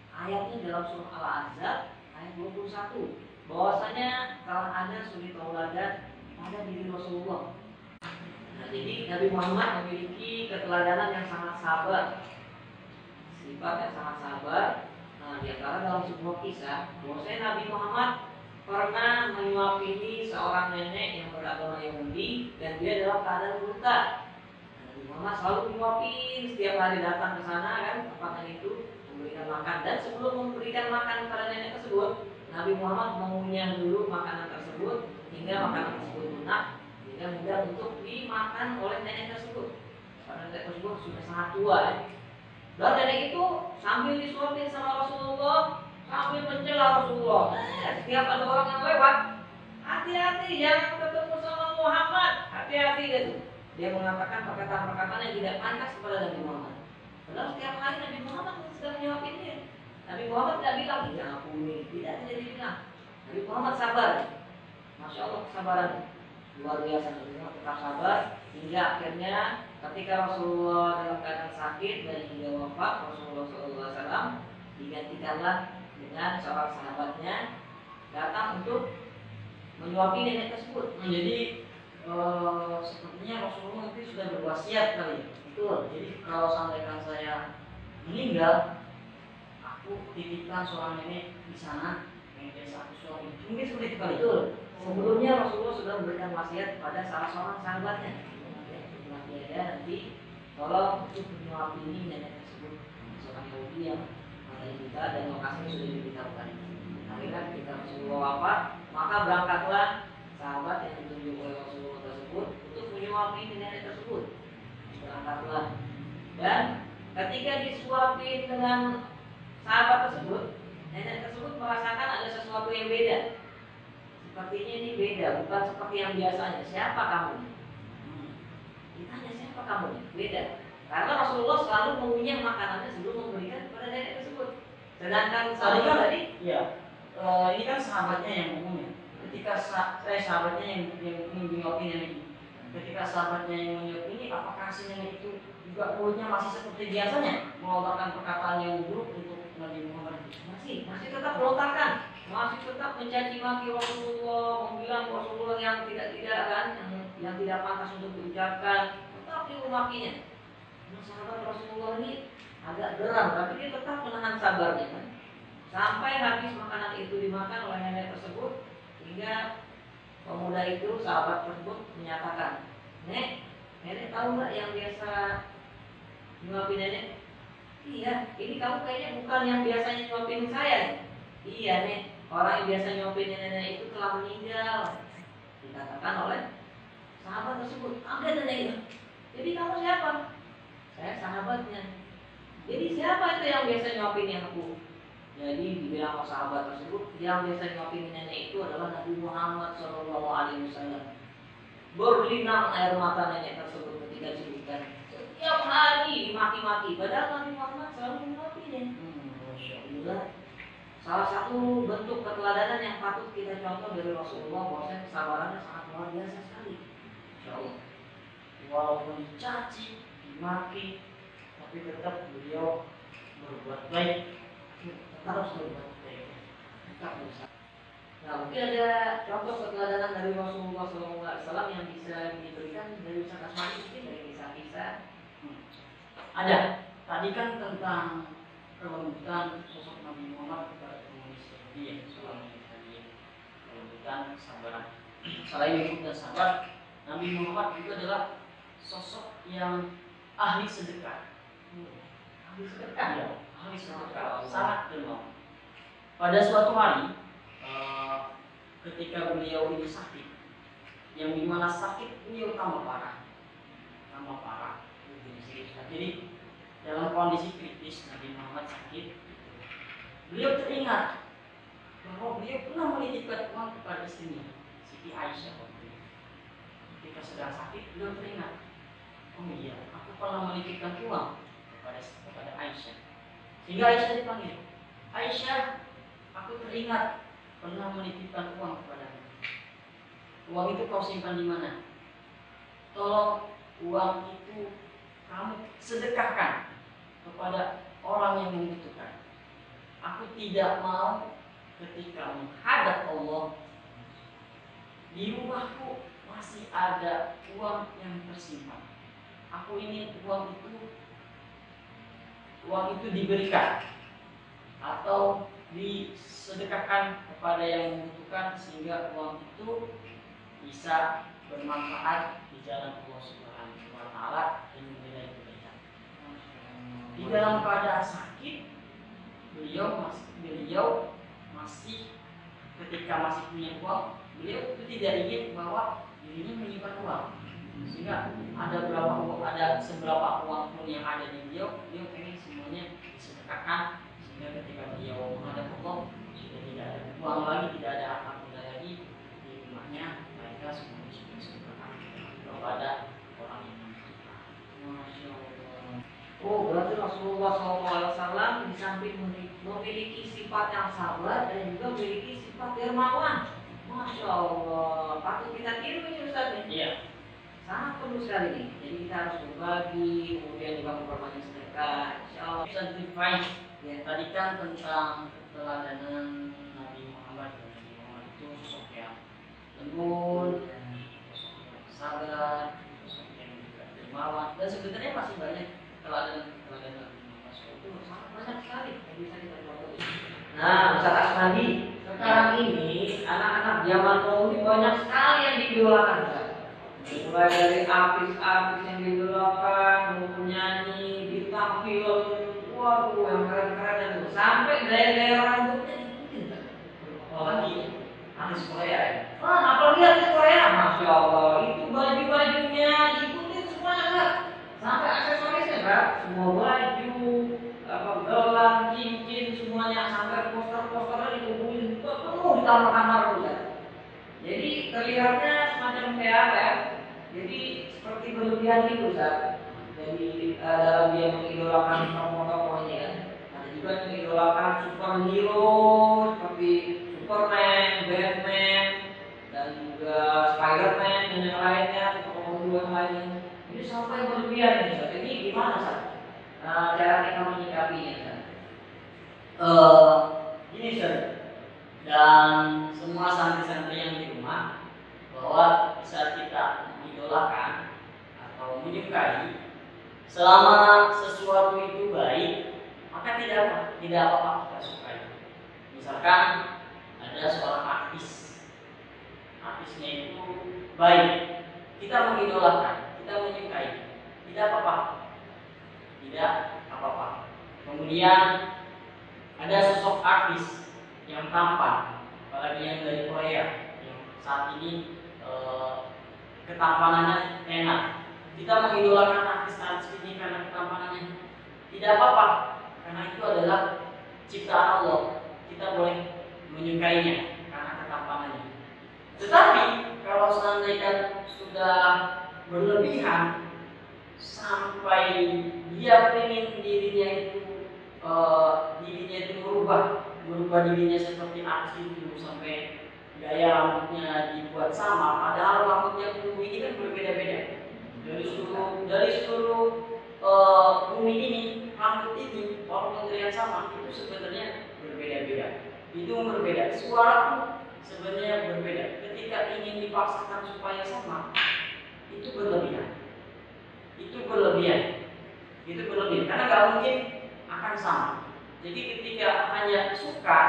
Speaker 3: ayatnya dalam surah Al-Ahzab ayat 21, bahwasanya telah ada suri tauladan pada diri Rasulullah. Nah, jadi Nabi Muhammad memiliki keteladanan yang sangat sabar, sifat yang sangat sabar. Nah, di antara dalam sebuah kisah, bahwasanya Nabi Muhammad pernah menyuapi seorang nenek yang beragama Yahudi dan dia dalam keadaan buta. Nabi Muhammad selalu menyuapin, setiap hari datang ke sana kan, tempat nenek itu, memberikan makan. Dan sebelum memberikan makan kepada nenek tersebut, Nabi Muhammad mengunyah dulu makanan tersebut hingga makanan tersebut lunak, hingga mudah untuk dimakan oleh nenek tersebut. Karena nenek tersebut sudah sangat tua ya. Dan nenek itu sambil disuapin sama Rasulullah, sambil mencela Rasulullah. Setiap ada orang yang lewat, hati-hati jangan ketemu sama Muhammad, hati-hati gitu. Dia mengatakan perkataan-perkataan yang tidak pantas kepada Nabi Muhammad. Padahal setiap hari Nabi Muhammad sedang menyuapin dia. Nabi Muhammad tidak bilang jangan ampuni, tidak jadi bilang. Nabi Muhammad sabar. Masya Allah kesabaran luar biasa. Nabi Muhammad tetap sabar hingga akhirnya ketika Rasulullah dalam keadaan sakit dan hingga wafat, Rasulullah SAW digantikanlah dengan seorang sahabatnya datang untuk menyuapi nenek tersebut. Jadi sepertinya Rasulullah itu sudah berwasiat kali. Betul. Jadi kalau sampaikan saya meninggal, aku titipkan seorang nenek di sana yang biasa aku suami. Mungkin seperti itu kali. Betul. Sebelumnya Rasulullah sudah memberikan wasiat kepada salah seorang sahabatnya. Ya, nanti tolong untuk menyuapi ini nenek tersebut, seorang Yahudi yang kita dan lokasinya sudah diberitahukan. Akhirnya ketika Rasulullah wafat, maka berangkatlah sahabat yang ditunjuk oleh Rasulullah tersebut untuk menyuapi nenek tersebut. Berangkatlah, dan ketika disuapin dengan sahabat tersebut, nenek tersebut merasakan ada sesuatu yang beda. Sepertinya ini beda, bukan seperti yang biasanya. Siapa kamu? Ditanya siapa kamu? Beda. Karena Rasulullah selalu mengunyah makanannya sebelum memberikan kepada nenek tersebut. Sedangkan
Speaker 4: Tadi kan
Speaker 3: tadi
Speaker 4: iya. Ini kan sahabatnya yang umum ya. Ketika sahabatnya yang menyuapin ini. Ketika sahabatnya yang menyuapin ini, apakah si nenek itu juga mulutnya masih seperti biasanya melontarkan perkataan yang buruk untuk Nabi Muhammad?
Speaker 3: masih tetap melontarkan, masih tetap mencaci maki Rasulullah, membilang Rasulullah yang tidak kan, yang tidak pantas untuk diucapkan, tetap diumakinya. Nah, sahabat Rasulullah ini agak geram, tapi dia tetap menahan sabarnya kan. Sampai habis makanan itu dimakan oleh nenek tersebut, hingga pemuda itu, sahabat tersebut menyatakan, nenek tahu nggak yang biasa nyuapin nenek? Iya, ini kamu kayaknya bukan yang biasanya nyuapin saya. Iya nek, orang yang biasa nyuapin nenek itu telah meninggal, dikatakan oleh sahabat tersebut. Ada neneknya. Jadi kamu siapa? Saya sahabatnya. Jadi siapa itu yang biasa nyuapin aku? Jadi dibilang oleh sahabat tersebut, yang biasa nyuapin nenek itu adalah Nabi Muhammad SAW. Berlinang air mata nenek tersebut ketika disebutkan. Setiap hari dimaki-maki, padahal Nabi Muhammad selalu menyuapinya. Masya Allah. Salah satu bentuk keteladanan yang patut kita contoh dari Rasulullah, bahwasanya kesabarannya sangat luar biasa sekali. Masya Allah. Walaupun dicaci, dimaki, tapi tetap beliau berbuat baik. Tetap harus berbuat baik. Tetap berusaha. Nah, mungkin ada contoh keteladanan dari Rasulullah SAW yang bisa diberikan dari Ustaz Asmani, mungkin dari kisah-kisah. Ada. Tadi kan tentang kelembutan sosok Nabi Muhammad kepada penghuni Yahudi yang selama ini tadi kelembutan, kesabaran. Selain lembut dan sabar, Nabi Muhammad juga adalah sosok yang ahli sedekah. Ahli sedekah ya, ahli sedekah, sangat dermawan. Pada suatu hari, ketika beliau ini sakit, yang dimana sakit beliau tambah parah. Jadi dalam kondisi kritis Nabi Muhammad sakit, beliau teringat bahwa beliau pernah menitipkan uang kepada istrinya, Siti Aisyah. Ketika sedang sakit, beliau teringat, oh iya, aku pernah menitipkan uang kepada Aisyah. Sehingga Aisyah dipanggil, Aisyah, aku teringat pernah menitipkan uang kepadamu. Uang itu kau simpan di mana? Tolong uang itu kamu sedekahkan kepada orang yang membutuhkan. Aku tidak mau ketika menghadap Allah di rumahku masih ada uang yang tersimpan. Aku ingin uang itu diberikan atau disedekahkan kepada yang membutuhkan, sehingga uang itu bisa bermanfaat di jalan Allah Subhanahu wa taala dan menjadi kebaikan. Di dalam keadaan sakit, beliau masih ketika masih punya uang, beliau itu tidak ingin bahwa dirinya menyimpan uang. Sehingga ada seberapa uang pun yang ada di beliau pengen semuanya disedekahkan, sehingga ketika beliau menghadap Allah sudah tidak ada uang lagi, tidak ada harta benda lagi di rumahnya, mereka semuanya sudah disedekahkan kepada orang yang membutuhkan. Masya Allah. Oh, berarti Rasulullah SAW di samping memiliki sifat yang sabar dan juga memiliki sifat dermawan. Masya Allah, patut kita tiru ini Ustaz. Iya. Sangat perlu sekali nih. Jadi kita harus berbagi, kemudian juga memperbanyak sedekah. Insya Allah bisa divide. Ya, tadi kan tentang keteladanan Nabi Muhammad. Nabi Muhammad itu sosok yang lembut, sosok yang sabar, sosok yang juga dermawan. Dan sebenarnya masih banyak keteladanan Nabi Muhammad. Itu sangat banyak sekali yang bisa kita contoh. Nah, Ustaz Asmadi, sekarang ini anak-anak zaman now ini banyak sekali yang diidolakan. Mulai dari artis-artis yang diidolakan, penyanyi, bintang film, waduh yang keren-keren itu, sampai gaya-gaya rambutnya diikutin. Apalagi artis Korea ya. Apalagi artis Korea, Masya Allah, itu baju-bajunya diikutin semuanya kan. Sampai aksesorisnya kan, semua baju, gelang, cincin, semuanya, sampai poster-posternya dikumpulin penuh di kamar-kamar kan. Jadi terlihatnya semacam kayak apa ya? Jadi seperti berlebihan gitu Ustaz. Jadi dalam dia mengidolakan tokoh-tokohnya kan. Ada juga juga mengidolakan superhero seperti Superman, Batman, dan juga Spiderman dan yang lainnya, tokoh yang lainnya. Ini sampai berlebihan nih, Ustaz. Ini gimana, Ustaz? Cara kita menyikapinya, Ustaz?
Speaker 4: Gini, Ustaz. Dan semua santri-santri yang di rumah, bahwa saat kita mengidolakan atau menyukai, selama sesuatu itu baik, maka tidak apa-apa kita sukai. Misalkan ada seorang artisnya itu baik, kita mengidolakan, kita menyukai, tidak apa-apa, tidak apa-apa. Kemudian ada sosok artis yang tampan, apalagi yang dari Korea, yang saat ini ketampanannya enak. Kita mengidolakan artis ini karena ketampanannya, tidak apa-apa, karena itu adalah ciptaan Allah. Kita boleh menyukainya karena ketampanannya. Tetapi kalau seandainya sudah berlebihan sampai dia ingin dirinya itu merubah dirinya seperti artis itu, sampai gaya rambutnya dibuat sama, padahal rambutnya tubuh ini kan berbeda-beda. Dari seluruh bumi ini, rambut ini walaupun terlihat sama, itu sebenarnya berbeda-beda. Itu berbeda. Suara pun sebenarnya berbeda. Ketika ingin dipaksakan supaya sama, itu berlebihan. Karena nggak mungkin akan sama. Jadi ketika hanya suka,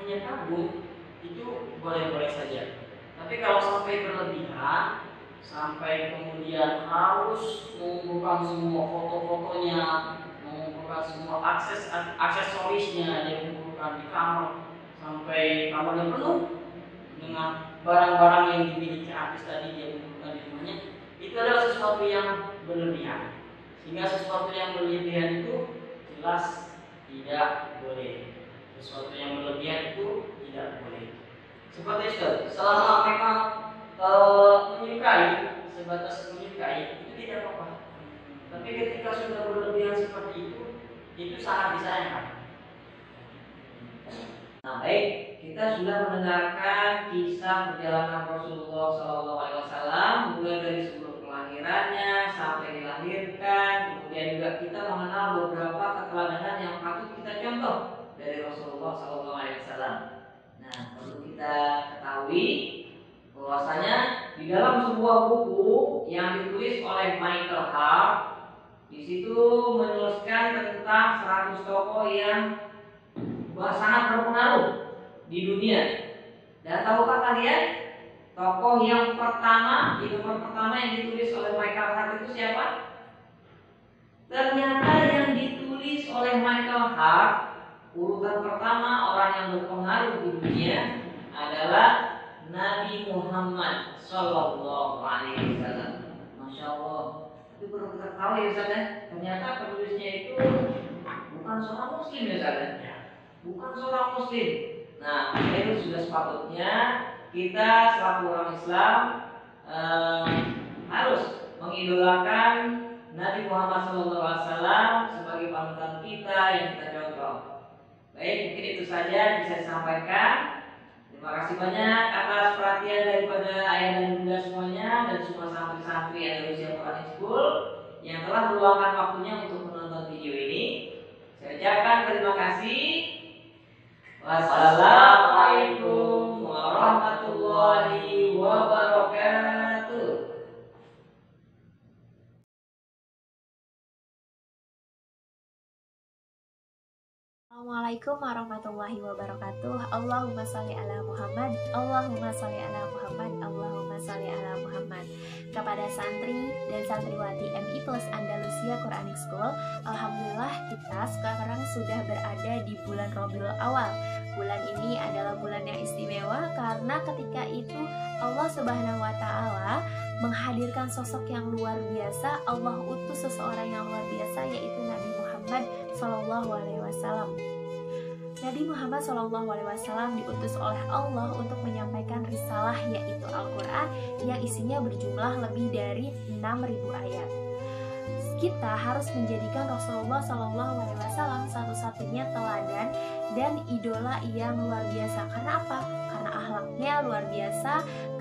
Speaker 4: hanya kagum, itu boleh-boleh saja. Tapi kalau sampai berlebihan, sampai kemudian harus mengumpulkan semua foto-fotonya, mengumpulkan semua aksesorisnya, dia mengumpulkan di kamar sampai kamarnya penuh dengan barang-barang yang dimiliki artis tadi, dia mengumpulkan di rumahnya. Itu adalah sesuatu yang berlebihan. Sehingga sesuatu yang berlebihan itu jelas tidak boleh. Sesuatu yang berlebihan itu tidak boleh. Seperti itu, selama memang menyukai, sebatas menyukai, itu tidak apa-apa. Tapi ketika sudah berlebihan seperti itu sangat disayangkan.
Speaker 3: Nah, baik, kita sudah mendengarkan kisah perjalanan Rasulullah SAW, mulai dari sebelum kelahirannya sampai dilahirkan. Kemudian juga kita mengenal beberapa keteladanan yang patut kita contoh dari Rasulullah SAW. Nah, perlu kita ketahui bahwasanya di dalam sebuah buku yang ditulis oleh Michael Hart, di situ menuliskan tentang 100 tokoh yang sangat berpengaruh di dunia. Dan tahukah kalian tokoh yang pertama, di nomor pertama yang ditulis oleh Michael Hart itu siapa? Ternyata yang ditulis oleh Michael Hart, urutan pertama orang yang berpengaruh di dunia adalah Nabi Muhammad Sallallahu Alaihi Wasallam. Masya Allah. Itu perlu kita tahu ya Ustaz ya. Ternyata penulisnya itu bukan seorang Muslim ya Ustaz ya. Bukan seorang Muslim. Nah, itu sudah sepatutnya kita selaku orang Islam harus mengidolakan Nabi Muhammad SAW sebagai panutan kita yang kita contoh. Baik, mungkin itu saja bisa disampaikan. Terima kasih banyak atas perhatian daripada ayah dan bunda semuanya dan semua santri-santri Andalusia Quranic School yang telah meluangkan waktunya untuk menonton video ini. Saya ucapkan terima kasih. Wassalamualaikum warahmatullahi wabarakatuh.
Speaker 5: Assalamualaikum warahmatullahi wabarakatuh. Allahumma sholli ala Muhammad. Allahumma sholli ala Muhammad. Allahumma sholli ala Muhammad. Kepada santri dan santriwati MI Plus Andalusia Quranic School, alhamdulillah kita sekarang sudah berada di bulan Rabiul Awal. Bulan ini adalah bulan yang istimewa karena ketika itu Allah Subhanahu wa taala menghadirkan sosok yang luar biasa. Allah utus seseorang yang luar biasa, yaitu Nabi Muhammad Sallallahu Alaihi Wasallam. Nabi Muhammad Sallallahu Alaihi Wasallam diutus oleh Allah untuk menyampaikan risalah, yaitu Al-Quran, yang isinya berjumlah lebih dari 6.000 ayat. kita harus menjadikan Rasulullah SAW satu-satunya teladan dan idola yang luar biasa. Karena apa? Karena akhlaknya luar biasa,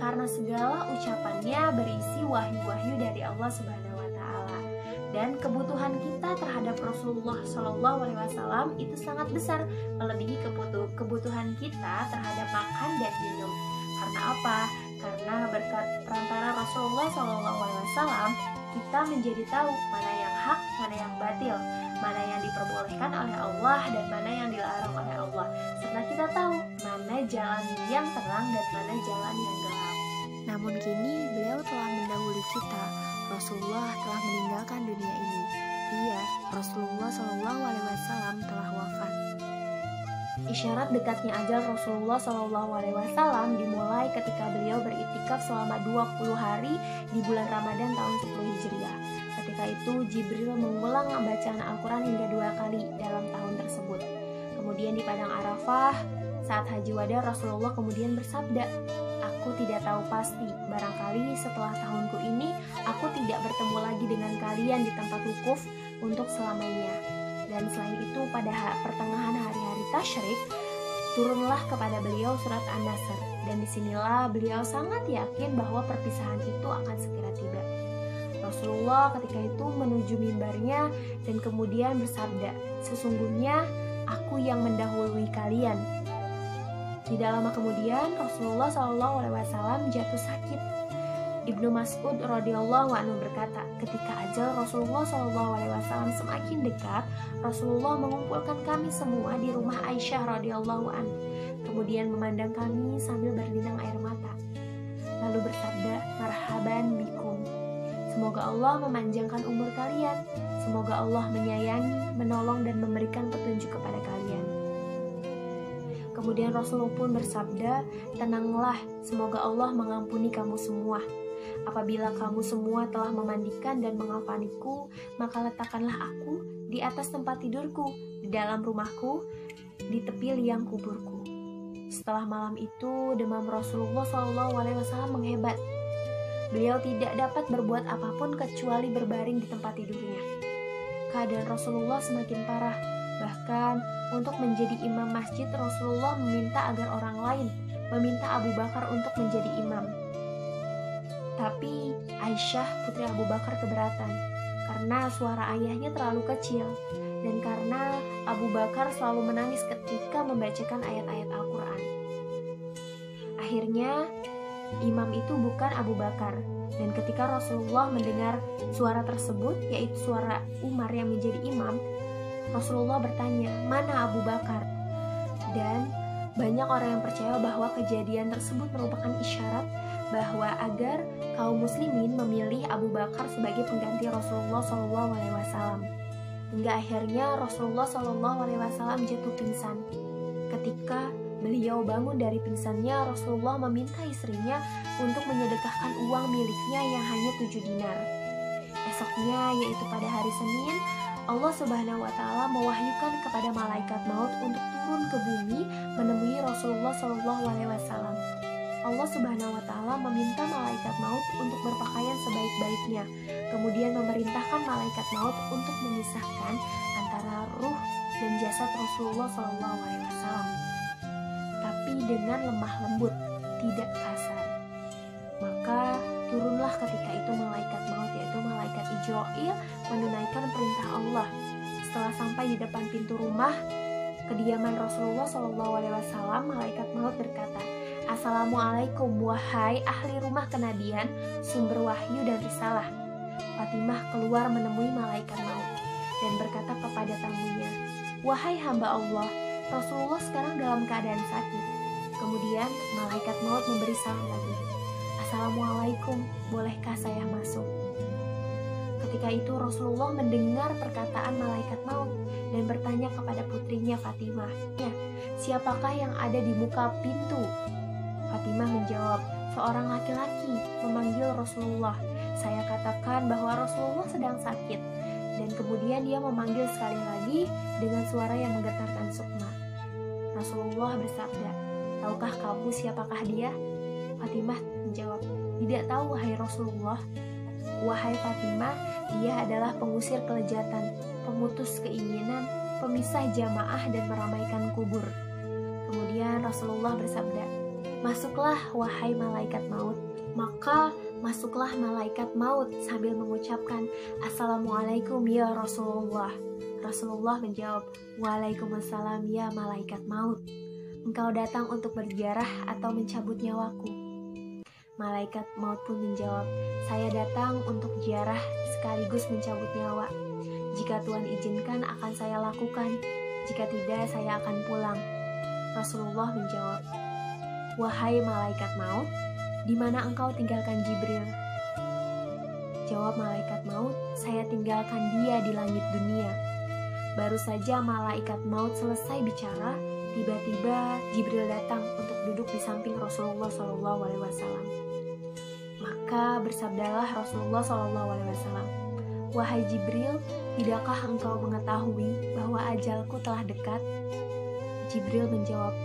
Speaker 5: karena segala ucapannya berisi wahyu-wahyu dari Allah Subhanahu wa Ta'ala. Dan kebutuhan kita terhadap Rasulullah SAW itu sangat besar, melebihi kebutuhan kita terhadap makan dan minum. Karena apa? Karena berkat perantara Rasulullah SAW kita menjadi tahu mana yang hak, mana yang batil, mana yang diperbolehkan oleh Allah dan mana yang dilarang oleh Allah, serta kita tahu mana jalan yang terang dan mana jalan yang gelap.
Speaker 6: Namun kini beliau telah mendahului kita. Rasulullah telah meninggalkan dunia ini. Iya, Rasulullah SAW telah wafat.
Speaker 5: Isyarat dekatnya ajal Rasulullah SAW dimulai ketika beliau beriktikaf selama 20 hari di bulan Ramadan tahun 10 Hijriah. Ketika itu Jibril mengulang bacaan Al-Quran hingga 2 kali dalam tahun tersebut. Kemudian di Padang Arafah, saat Haji Wada, Rasulullah kemudian bersabda, "Aku tidak tahu pasti, barangkali setelah tahunku ini, aku tidak bertemu lagi dengan kalian di tempat wukuf untuk selamanya." Dan selain itu pada pertengahan hari-hari tasyrik turunlah kepada beliau surat An-Nasr, dan disinilah beliau sangat yakin bahwa perpisahan itu akan segera tiba. Rasulullah ketika itu menuju mimbarnya dan kemudian bersabda, "Sesungguhnya aku yang mendahului kalian." Tidak lama kemudian Rasulullah SAW jatuh sakit. Ibnu Mas'ud radhiyallahu anhu berkata, ketika ajal Rasulullah SAW semakin dekat, Rasulullah mengumpulkan kami semua di rumah Aisyah radhiyallahu anha, kemudian memandang kami sambil berlinang air mata, lalu bersabda, "Marhaban bikum. Semoga Allah memanjangkan umur kalian. Semoga Allah menyayangi, menolong dan memberikan petunjuk kepada kalian." Kemudian Rasulullah pun bersabda, "Tenanglah, semoga Allah mengampuni kamu semua. Apabila kamu semua telah memandikan dan mengafaniku, maka letakkanlah aku di atas tempat tidurku, di dalam rumahku, di tepi liang kuburku." Setelah malam itu, demam Rasulullah SAW menghebat. Beliau tidak dapat berbuat apapun kecuali berbaring di tempat tidurnya. Keadaan Rasulullah semakin parah. Bahkan untuk menjadi imam masjid, Rasulullah meminta agar orang lain meminta Abu Bakar untuk menjadi imam. Tapi Aisyah putri Abu Bakar keberatan karena suara ayahnya terlalu kecil dan karena Abu Bakar selalu menangis ketika membacakan ayat-ayat Al-Quran. Akhirnya imam itu bukan Abu Bakar, dan ketika Rasulullah mendengar suara tersebut, yaitu suara Umar yang menjadi imam, Rasulullah bertanya, "Mana Abu Bakar?" Dan banyak orang yang percaya bahwa kejadian tersebut merupakan isyarat bahwa agar kaum muslimin memilih Abu Bakar sebagai pengganti Rasulullah SAW. Hingga akhirnya Rasulullah SAW jatuh pingsan. Ketika beliau bangun dari pingsannya, Rasulullah meminta istrinya untuk menyedekahkan uang miliknya yang hanya 7 dinar. Esoknya, yaitu pada hari Senin, Allah Subhanahu wa Ta'ala mewahyukan kepada malaikat maut untuk turun ke bumi menemui Rasulullah SAW. Allah Subhanahu wa Ta'ala meminta malaikat maut untuk berpakaian sebaik-baiknya, kemudian memerintahkan malaikat maut untuk memisahkan antara ruh dan jasad Rasulullah SAW, tapi dengan lemah lembut, tidak kasar. Maka turunlah ketika itu malaikat maut, yaitu malaikat Ijrail, menunaikan perintah Allah. Setelah sampai di depan pintu rumah kediaman Rasulullah SAW, malaikat maut berkata, "Assalamualaikum wahai ahli rumah kenabian, sumber wahyu dan risalah." Fatimah keluar menemui malaikat maut dan berkata kepada tamunya, "Wahai hamba Allah, Rasulullah sekarang dalam keadaan sakit." Kemudian malaikat maut memberi salam lagi, "Assalamualaikum, bolehkah saya masuk?" Ketika itu Rasulullah mendengar perkataan malaikat maut dan bertanya kepada putrinya Fatimah, "Siapakah yang ada di muka pintu?" Fatimah menjawab, "Seorang laki-laki memanggil Rasulullah. Saya katakan bahwa Rasulullah sedang sakit." Dan kemudian dia memanggil sekali lagi dengan suara yang menggetarkan sukma. Rasulullah bersabda, "Tahukah kamu siapakah dia?" Fatimah menjawab, "Tidak tahu, wahai Rasulullah." Wahai Fatimah, dia adalah pengusir kelejatan, pemutus keinginan, pemisah jamaah dan meramaikan kubur. Kemudian Rasulullah bersabda, masuklah wahai malaikat maut. Maka masuklah malaikat maut sambil mengucapkan, Assalamualaikum ya Rasulullah. Rasulullah menjawab, Waalaikumsalam ya malaikat maut. Engkau datang untuk berjarah atau mencabut nyawaku? Malaikat maut pun menjawab, saya datang untuk jarah sekaligus mencabut nyawa. Jika Tuhan izinkan akan saya lakukan, jika tidak saya akan pulang. Rasulullah menjawab, wahai malaikat maut, di mana engkau tinggalkan Jibril? Jawab malaikat maut, saya tinggalkan dia di langit dunia. Baru saja malaikat maut selesai bicara, tiba-tiba Jibril datang untuk duduk di samping Rasulullah SAW. Maka bersabdalah Rasulullah SAW, wahai Jibril, tidakkah engkau mengetahui bahwa ajalku telah dekat? Jibril menjawab,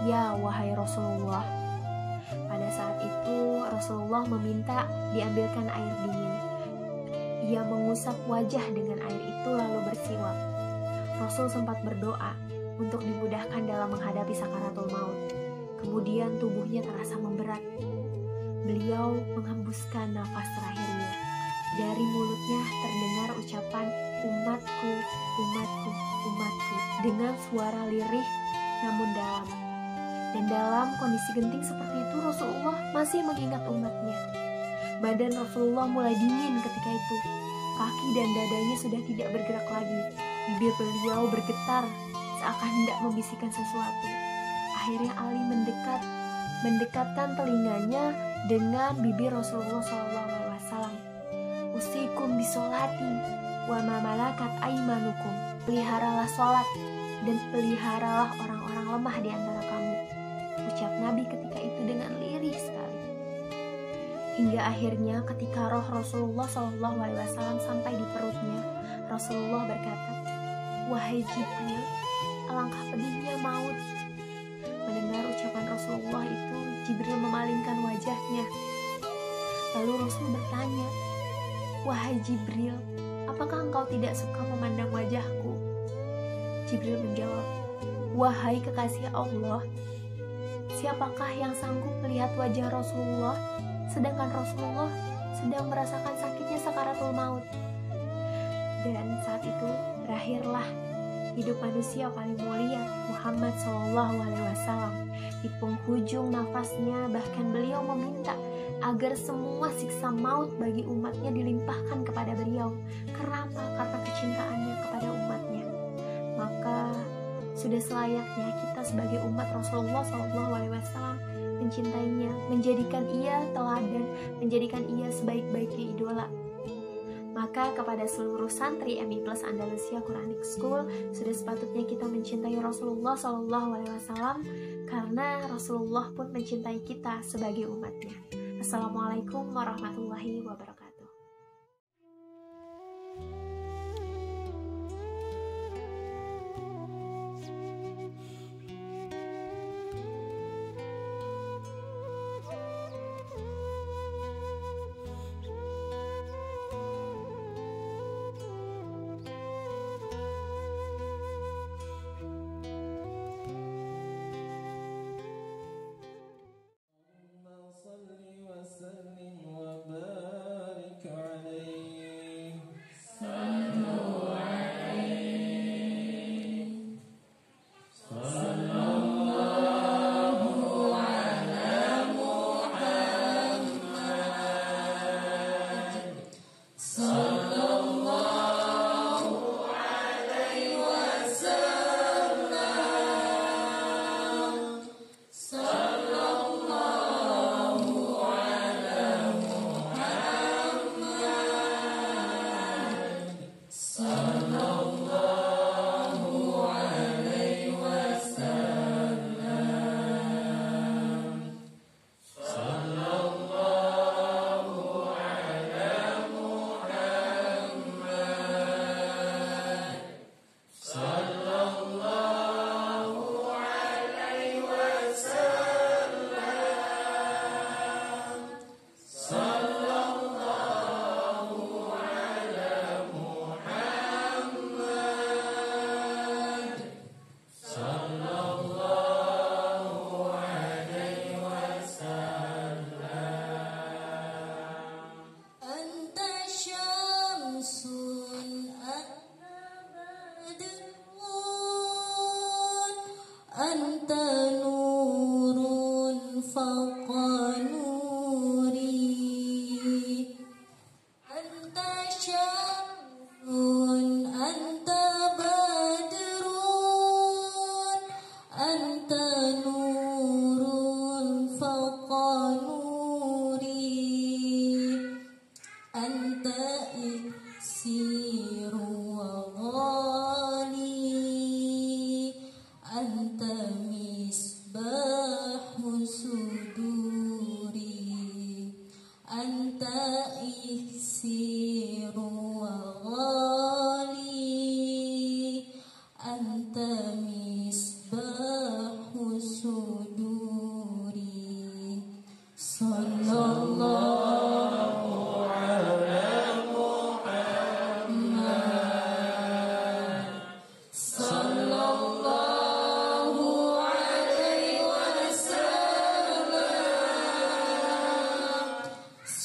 Speaker 5: ya wahai Rasulullah. Pada saat itu Rasulullah meminta diambilkan air dingin. Ia mengusap wajah dengan air itu lalu bersiwak. Rasul sempat berdoa untuk dimudahkan dalam menghadapi sakaratul maut. Kemudian tubuhnya terasa memberat. Beliau menghembuskan nafas terakhirnya. Dari mulutnya terdengar ucapan umatku, umatku, umatku dengan suara lirih namun dalam. Dan dalam kondisi genting seperti itu Rasulullah masih mengingat umatnya. Badan Rasulullah mulai dingin ketika itu. Kaki dan dadanya sudah tidak bergerak lagi. Bibir beliau bergetar seakan hendak membisikkan sesuatu. Akhirnya Ali mendekatkan telinganya dengan bibir Rasulullah SAW. Usikum bisolati wa ma malakat aimanukum. Peliharalah sholat dan peliharalah orang-orang lemah di antara kamu. Ucap Nabi ketika itu dengan lirih sekali. Hingga akhirnya ketika roh Rasulullah SAW sampai di perutnya, Rasulullah berkata, wahai Jibril, alangkah pedihnya maut. Mendengar ucapan Rasulullah itu, Jibril memalingkan wajahnya. Lalu Rasul bertanya, wahai Jibril, apakah engkau tidak suka memandang wajahku? Jibril menjawab, wahai kekasih Allah, siapakah yang sanggup melihat wajah Rasulullah sedangkan Rasulullah sedang merasakan sakitnya sakaratul maut? Dan saat itu berakhirlah hidup manusia paling mulia Muhammad SAW. Di penghujung nafasnya bahkan beliau meminta agar semua siksa maut bagi umatnya dilimpahkan kepada beliau. Kenapa? Karena kecintaannya kepada umatnya. Maka sudah selayaknya kita sebagai umat Rasulullah SAW mencintainya, menjadikan ia teladan, menjadikan ia sebaik-baiknya idola. Maka kepada seluruh santri MI Plus Andalusia Quranic School, sudah sepatutnya kita mencintai Rasulullah SAW karena Rasulullah pun mencintai kita sebagai umatnya. Assalamualaikum warahmatullahi wabarakatuh.
Speaker 7: صل وسلم وبارك أنت إكسير وغالي أنت مصباح صدوري صلى الله على محمد صلى الله عليه وسلم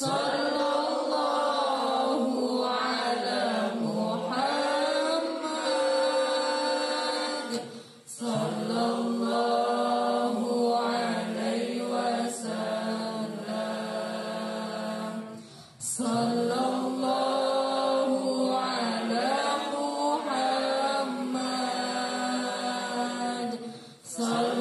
Speaker 7: صلى الله على محمد صلى الله عليه وسلم صلى الله على محمد صلى